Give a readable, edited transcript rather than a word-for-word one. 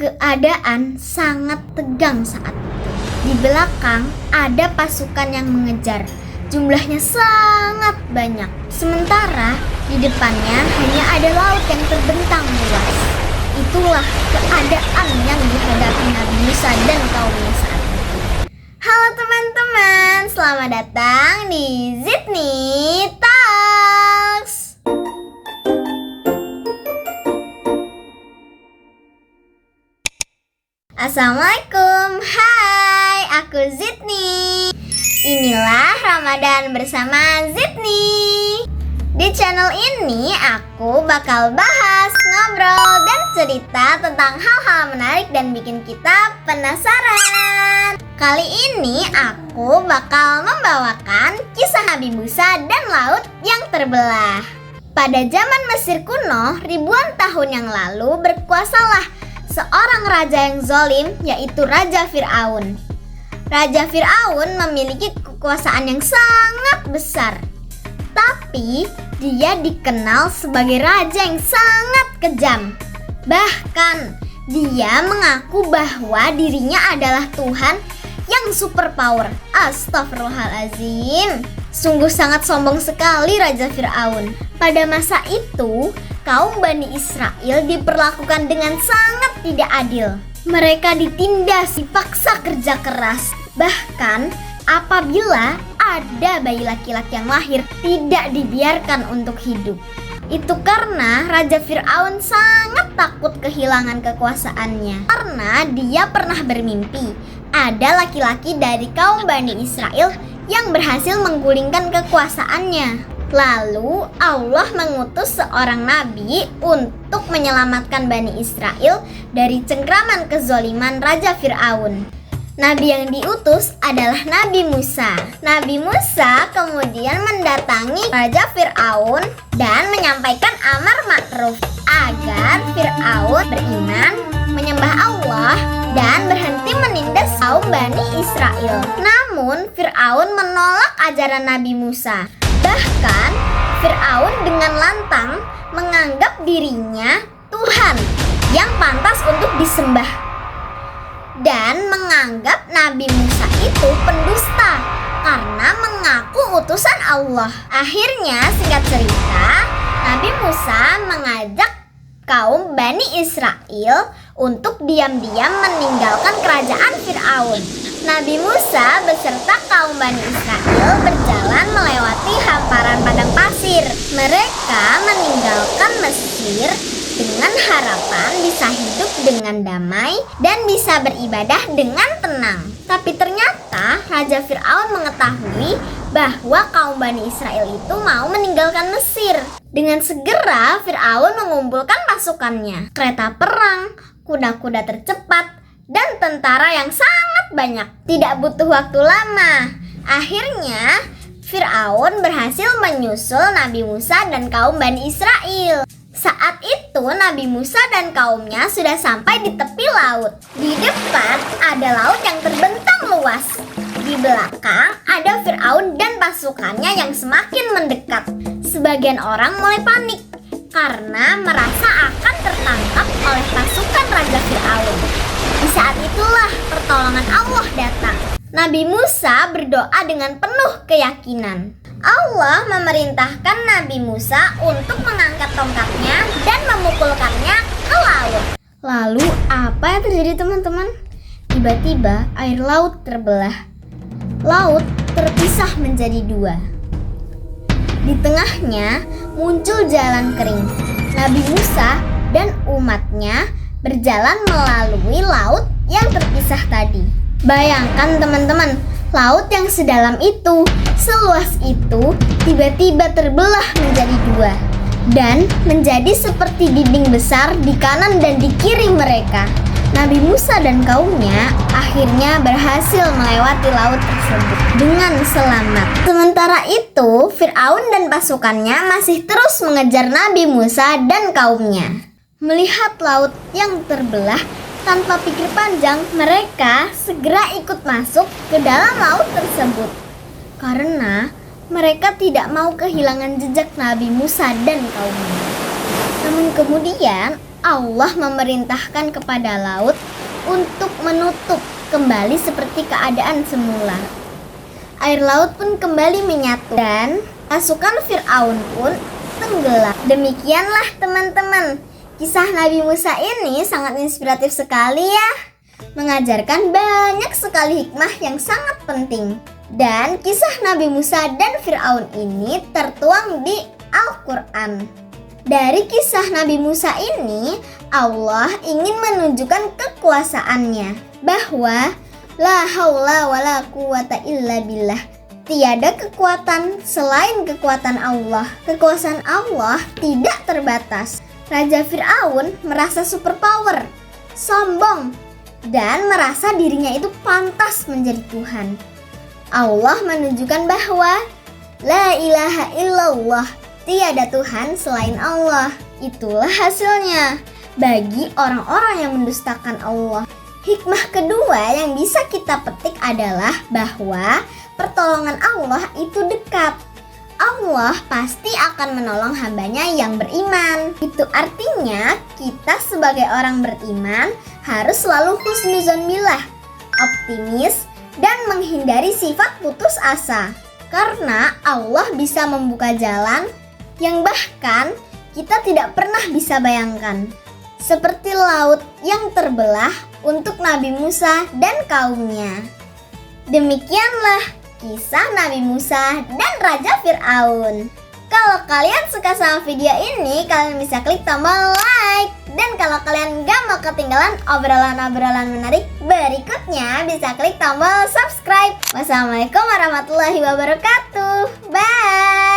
Keadaan sangat tegang saat itu. Di belakang ada pasukan yang mengejar. Jumlahnya sangat banyak. Sementara di depannya hanya ada laut yang terbentang luas. Itulah keadaan yang dihadapi Nabi Musa dan kaumnya saat itu. Halo teman-teman, selamat datang di Zidni Talks. Assalamualaikum, hai, aku Zidni. Inilah Ramadan bersama Zidni. Di channel ini aku bakal bahas, ngobrol, dan cerita tentang hal-hal menarik dan bikin kita penasaran. Kali ini aku bakal membawakan kisah Nabi Musa dan laut yang terbelah. Pada zaman Mesir kuno, ribuan tahun yang lalu berkuasalah seorang raja yang zalim, yaitu Raja Fir'aun. Raja Fir'aun memiliki kekuasaan yang sangat besar. Tapi dia dikenal sebagai raja yang sangat kejam. Bahkan dia mengaku bahwa dirinya adalah Tuhan yang super power. Astagfirullahaladzim. Sungguh sangat sombong sekali Raja Fir'aun. Pada masa itu, kaum Bani Israel diperlakukan dengan sangat tidak adil. Mereka ditindas, dipaksa kerja keras. Bahkan apabila ada bayi laki-laki yang lahir, tidak dibiarkan untuk hidup. Itu karena Raja Fir'aun sangat takut kehilangan kekuasaannya. Karena dia pernah bermimpi ada laki-laki dari kaum Bani Israel yang berhasil menggulingkan kekuasaannya. Lalu Allah mengutus seorang nabi untuk menyelamatkan Bani Israel dari cengkraman kezaliman Raja Fir'aun. Nabi yang diutus adalah Nabi Musa. Nabi Musa kemudian mendatangi Raja Fir'aun dan menyampaikan amar ma'ruf agar Fir'aun beriman, menyembah Allah, dan berhenti menindas kaum Bani Israel. Namun Fir'aun menolak ajaran Nabi Musa. Bahkan Fir'aun dengan lantang menganggap dirinya Tuhan yang pantas untuk disembah dan menganggap Nabi Musa itu pendusta karena mengaku utusan Allah. Akhirnya singkat cerita, Nabi Musa mengajak kaum Bani Israel untuk diam-diam meninggalkan kerajaan Fir'aun. Nabi Musa beserta kaum Bani Israel berjalan melewati hamparan padang pasir. Mereka meninggalkan Mesir dengan harapan bisa hidup dengan damai dan bisa beribadah dengan tenang. Tapi ternyata Raja Fir'aun mengetahui bahwa kaum Bani Israel itu mau meninggalkan Mesir. Dengan segera Fir'aun mengumpulkan pasukannya, kereta perang, kuda-kuda tercepat, dan tentara yang sangat banyak. Tidak butuh waktu lama. Akhirnya Fir'aun berhasil menyusul Nabi Musa dan kaum Bani Israel. Saat itu Nabi Musa dan kaumnya sudah sampai di tepi laut. Di depan ada laut yang terbentang luas. Di belakang ada Fir'aun dan pasukannya yang semakin mendekat. Sebagian orang mulai panik karena merasa akan tertangkap oleh pasukan Raja Fir'aun. Di saat itulah pertolongan Allah datang. Nabi Musa berdoa dengan penuh keyakinan. Allah memerintahkan Nabi Musa untuk mengangkat tongkatnya dan memukulkannya ke laut. Lalu apa yang terjadi teman-teman? Tiba-tiba air laut terbelah. Laut terpisah menjadi dua. Di tengahnya muncul jalan kering. Nabi Musa dan umatnya berjalan melalui laut yang terpisah tadi. Bayangkan teman-teman, laut yang sedalam itu, seluas itu, tiba-tiba terbelah menjadi dua dan menjadi seperti dinding besar di kanan dan di kiri mereka. Nabi Musa dan kaumnya akhirnya berhasil melewati laut tersebut dengan selamat. Sementara itu, Fir'aun dan pasukannya masih terus mengejar Nabi Musa dan kaumnya. Melihat laut yang terbelah, tanpa pikir panjang, mereka segera ikut masuk ke dalam laut tersebut. Karena mereka tidak mau kehilangan jejak Nabi Musa dan kaumnya. Namun kemudian Allah memerintahkan kepada laut untuk menutup kembali seperti keadaan semula. Air laut pun kembali menyatu dan pasukan Fir'aun pun tenggelam. Demikianlah teman-teman, kisah Nabi Musa ini sangat inspiratif sekali ya. Mengajarkan banyak sekali hikmah yang sangat penting. Dan kisah Nabi Musa dan Fir'aun ini tertuang di Al-Quran. Dari kisah Nabi Musa ini, Allah ingin menunjukkan kekuasaannya, bahwa la haula wala quwata illa billah. Tiada kekuatan selain kekuatan Allah. Kekuasaan Allah tidak terbatas. Raja Fir'aun merasa superpower, sombong, dan merasa dirinya itu pantas menjadi Tuhan. Allah menunjukkan bahwa la ilaha illallah, tiada Tuhan selain Allah. Itulah hasilnya bagi orang-orang yang mendustakan Allah. Hikmah kedua yang bisa kita petik adalah bahwa pertolongan Allah itu dekat. Allah pasti akan menolong hambanya yang beriman. Itu artinya kita sebagai orang beriman harus selalu husnuzon billah, optimis, dan menghindari sifat putus asa. Karena Allah bisa membuka jalan yang bahkan kita tidak pernah bisa bayangkan. Seperti laut yang terbelah untuk Nabi Musa dan kaumnya. Demikianlah kisah Nabi Musa dan Raja Fir'aun. Kalau kalian suka sama video ini, kalian bisa klik tombol like. Dan kalau kalian gak mau ketinggalan obrolan-obrolan menarik berikutnya, bisa klik tombol subscribe. Wassalamualaikum warahmatullahi wabarakatuh. Bye.